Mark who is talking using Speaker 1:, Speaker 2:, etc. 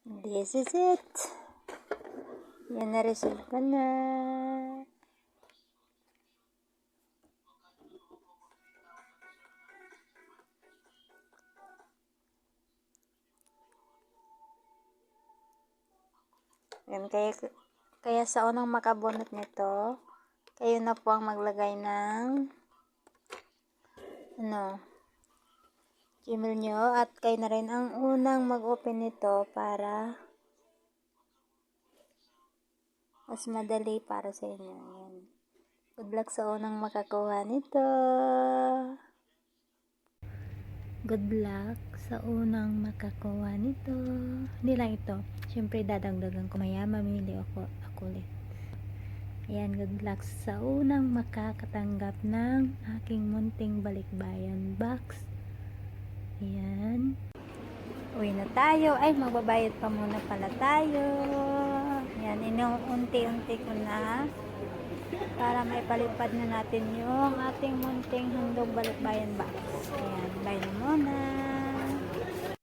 Speaker 1: This is it. Yan, na-resolve ko na. Yan, kaya sa unang makabunot nito, kayo na po ang maglagay ng Gmail nyo, at kayo na rin ang unang mag-open nito para mas madali para sa inyo. Yan. Good luck sa unang makakuha nito. Good luck sa unang makakuha nito. Hindi lang ito. Siyempre dadagdagan ko maya. Mamili ako ulit. Ayan, good luck sa unang makakatanggap ng aking munting balikbayan box. Ayan. Uwi na tayo. Ay, magbabayad pa muna pala tayo. Ayan, inuunti-unti ko na para may palipad na natin yung ating munting handog balikbayan box. Ayan, bye na muna.